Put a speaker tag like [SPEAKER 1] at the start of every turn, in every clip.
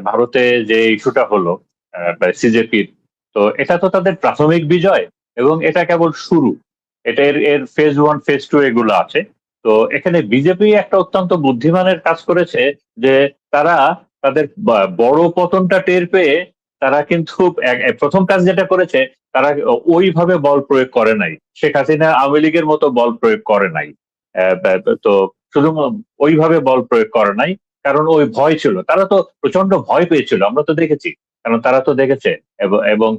[SPEAKER 1] ভারতে যে ইস্যুটা হলো সিজেপির, তো এটা তো তাদের প্রাথমিক বিজয় এবং এটা কেবল শুরু। এটা এর ফেজ 1 ফেজ 2 এগুলো আছে। তো এখানে বিজেপি একটা অত্যন্ত বুদ্ধিমানের কাজ করেছে যে তারা তাদের বড় পতনটা টের পেয়ে তারা কিন্তু প্রথম কাজ যেটা করেছে, তারা ওইভাবে বল প্রয়োগ করে নাই, শেখ হাসিনা আওয়ামী লীগের মতো বল প্রয়োগ করে নাই। তো শুধু ওইভাবে বল প্রয়োগ করে নাই, কারণ ওই ভয় ছিল, তারা তো প্রচন্ড ভয় পেয়েছিল, আমরা তো দেখেছি। কারণ তারা তো দেখেছে এবং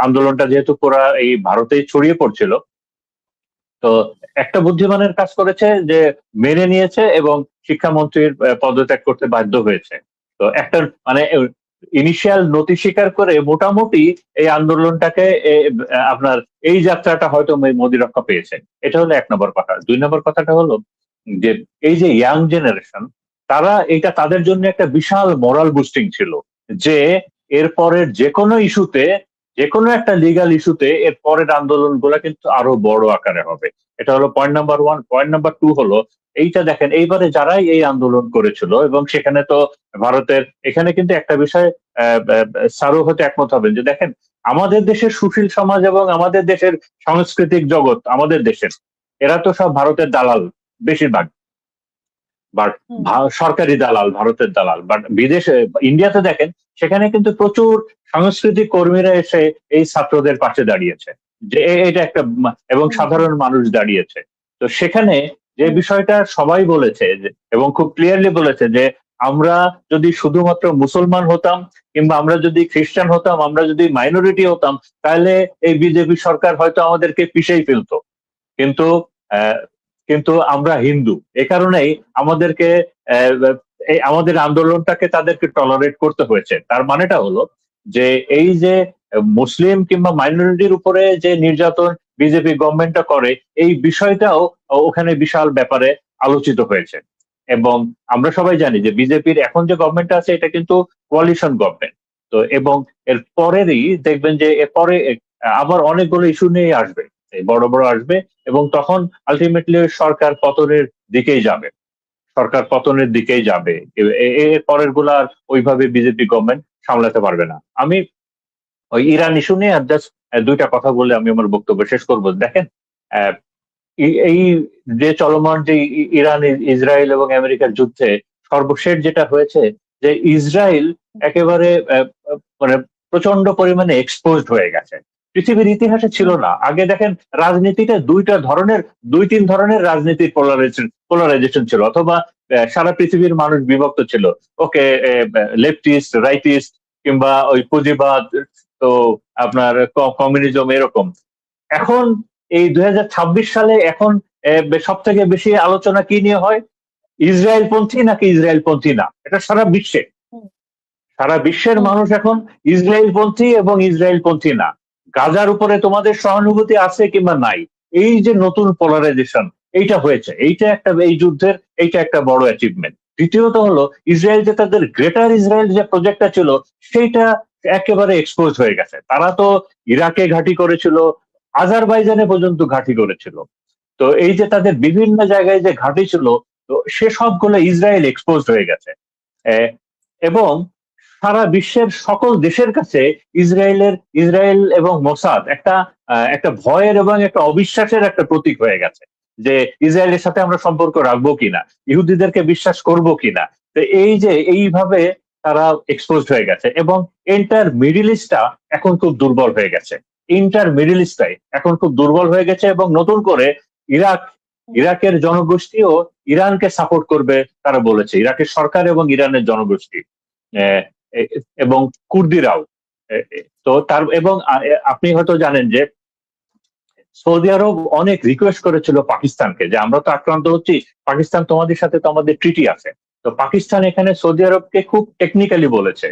[SPEAKER 1] আন্দোলনটা যেহেতু পুরা এই ভারতেই ছড়িয়ে পড়ছিল, তো একটা বুদ্ধিমানের কাজ করেছে যে মেনে নিয়েছে এবং শিক্ষামন্ত্রীর পদত্যাগ করতে বাধ্য হয়েছে। তো একটা মানে ইনিশিয়াল নতি স্বীকার করে মোটামুটি এই আন্দোলনটাকে আপনার এই যাত্রাটা হয়তো মোদী রক্ষা পেয়েছে। এটা হলো 1 নম্বর কথা। 2 নম্বর কথাটা হলো যে এই যে ইয়াং জেনারেশন, তারা এটা তাদের জন্য একটা বিশাল মোরাল বুস্টিং ছিল যে এর পরের যে কোনো ইস্যুতে, যে কোনো একটা লিগাল ইস্যুতে এর পরের আন্দোলন গুলা কিন্তু আরো বড় আকারে হবে। এটা হলো পয়েন্ট নাম্বার 1। পয়েন্ট নাম্বার 2 হলো এইটা দেখেন, এইবারে যারাই এই আন্দোলন করেছিল এবং সেখানে তো ভারতের এখানে কিন্তু একটা বিষয় স্যারও হতে একমত হবেন যে দেখেন, আমাদের দেশের সুশীল সমাজ এবং আমাদের দেশের সাংস্কৃতিক জগৎ, আমাদের দেশের এরা তো সব ভারতের দালাল বেশিরভাগ, বাট সরকারি দালাল, ভারতের দালাল। বাট বিদেশে ইন্ডিয়াতে দেখেন, সেখানে কিন্তু প্রচুর সাংস্কৃতিক কর্মীরা এসে এই ছাত্রদের পাশে দাঁড়িয়েছে, যে এটা একটা এবং সাধারণ মানুষ দাঁড়িয়েছে। তো সেখানে যে বিষয়টা সবাই বলেছে এবং খুব ক্লিয়ারলি বলেছে যে আমরা যদি শুধুমাত্র মুসলমান হতাম কিংবা আমরা যদি খ্রিস্টান হতাম, আমরা যদি মাইনরিটি হতাম, তাহলে এই বিজেপি সরকার হয়তো আমাদেরকে পিষেই ফেলতো। কিন্তু আহ, কিন্তু আমরা হিন্দু, এ কারণেই আমাদেরকে এই আমাদের আন্দোলনটাকে তাদেরকে টলারেট করতে হয়েছে। তার মানেটা হলো যে এই যে মুসলিম কিংবা মাইনরিটির উপরে যে নির্যাতন বিজেপি গভর্নমেন্টটা করে, এই বিষয়টাও ওখানে বিশাল ব্যাপারে আলোচিত হয়েছে। এবং আমরা সবাই জানি যে বিজেপির এখন যে গভর্নমেন্ট আছে এটা কিন্তু কোয়ালিশন গভর্নমেন্ট। তো এবং এর পরেরই দেখবেন যে এরপরে আবার অনেকগুলো ইস্যু নিয়ে আসবে, বড় বড় আসবে, এবং তখন আলটিমেটলি সরকার পতনের দিকেই যাবে, সরকার পতনের দিকেই যাবে। এর পরের গুলা আর ওইভাবে বিজেপি গভর্নমেন্ট সামলাতে পারবে না। আমি ওই ইরান ইস্যু নিয়ে আর জাস্ট 2টা কথা বলে আমি আমার বক্তব্য শেষ করবো। দেখেন, আহ, এই যে চলমান যে ইরান ইসরায়েল এবং আমেরিকার যুদ্ধে সর্বশেষ যেটা হয়েছে, যে ইসরায়েল একেবারে মানে প্রচন্ড পরিমাণে এক্সপোজড হয়ে গেছে। পৃথিবীর ইতিহাসে ছিল না। আগে দেখেন, রাজনীতিতে 2-3 ধরনের রাজনীতির পোলারাইজেশন ছিল, অথবা সারা পৃথিবীর মানুষ বিভক্ত ছিল। ওকে, লেফটিস্ট, রাইটিস্ট, কিংবা ওই পুঁজিবাদ, তো আপনার কমিউনিজম, এরকম। এখন এই 2026 সালে এখন সব থেকে বেশি আলোচনা কি নিয়ে হয়? ইসরায়েল পন্থী নাকি ইসরায়েল পন্থী না। এটা সারা বিশ্বের মানুষ এখন ইসরায়েল পন্থী এবং ইসরায়েল পন্থী না। গাজার উপরে তোমাদের সহানুভূতি আছে কিংবা নাই, এই যে নতুন পোলারাইজেশন এইটা হয়েছে, এই যুদ্ধের এইটা একটা বড় অ্যাচিভমেন্ট। দ্বিতীয়ত হলো ইসরায়েল যে তাদের গ্রেটার ইসরায়েল যে প্রজেক্টটা ছিল, সেইটা একেবারে এক্সপোজ হয়ে গেছে। তারা তো ইরাকে ঘাঁটি করেছিল, আজারবাইজানে পর্যন্ত ঘাঁটি করেছিল। তো এই যে তাদের বিভিন্ন জায়গায় যে ঘাঁটি ছিল, তো সে সবগুলো ইসরায়েল এক্সপোজ হয়ে গেছে। এবং সারা বিশ্বের সকল দেশের কাছে ইসরায়েল এবং মোসাদ একটা ভয়ের এবং একটা অবিশ্বাসের একটা প্রতীক হয়ে গেছে, যে ইসরায়েলের সাথে আমরা সম্পর্ক রাখবো কিনা, ইহুদিদেরকে বিশ্বাস করব কিনা। তো এই যে এইভাবে তারা এক্সপোজ হয়ে গেছে, এবং এন্টার মিডিল ইস্টটা এখন খুব দুর্বল হয়ে গেছে। এখন খুব দুর্বল হয়ে গেছে, এবং নতুন করে ইরাকের জনগোষ্ঠীও ইরানকে সাপোর্ট করবে তারা বলেছে, ইরাকের সরকার এবং ইরানের জনগোষ্ঠী এবং কুর্দিরাও। তো এবং আপনি হয়তো জানেন যে সৌদি আরব অনেক রিকোয়েস্ট করেছিল পাকিস্তানকে, যে আমরা তো আক্রান্ত হচ্ছি, পাকিস্তান তোমাদের সাথে তো আমাদের ট্রিটি আছে। তো পাকিস্তান এখানে সৌদি আরবকে খুব টেকনিক্যালি বলেছে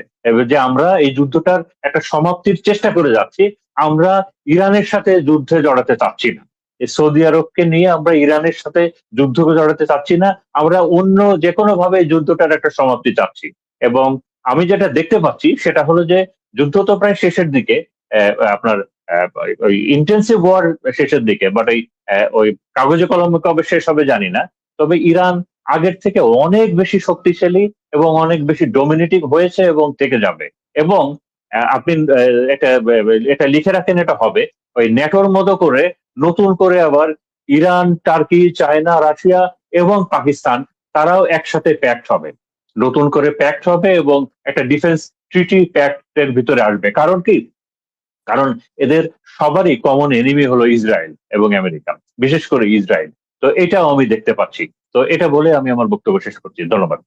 [SPEAKER 1] যে আমরা এই যুদ্ধটার একটা সমাপ্তির চেষ্টা করে যাচ্ছি, আমরা ইরানের সাথে যুদ্ধে জড়াতে চাচ্ছি না। সৌদি আরবকে নিয়ে আমরা ইরানের সাথে যুদ্ধ জড়াতে চাচ্ছি না, আমরা অন্য যে কোনো ভাবে যুদ্ধটার একটা সমাপ্তি চাচ্ছি। এবং আমি যেটা দেখতে পাচ্ছি সেটা হলো যে যুদ্ধ তো প্রায় শেষের দিকে, আপনার ওই ইন্টেন্সিভ ওয়ার শেষের দিকে, বাট ওই কাগজে কলমে কবে শেষ হবে জানি না। তবে ইরান আগের থেকে অনেক বেশি শক্তিশালী এবং অনেক বেশি ডমিনেটিং হয়েছে এবং থেকে যাবে। এবং আপনি এটা এটা লিখে রাখেন, এটা হবে ওই ন্যাটোর মতো করে নতুন করে আবার ইরান, টার্কি, চায়না, রাশিয়া এবং পাকিস্তান তারাও একসাথে প্যাক্ট হবে, নতুন করে প্যাক্ট হবে এবং একটা ডিফেন্স ট্রিটি প্যাক্টের ভিতরে আসবে। কারণ কি? কারণ এদের সবারই কমন এনিমি হলো ইসরায়েল এবং আমেরিকা, বিশেষ করে ইসরায়েল। তো এটাও আমি দেখতে পাচ্ছি। তো এটা বলে আমি আমার বক্তব্য শেষ করছি। ধন্যবাদ।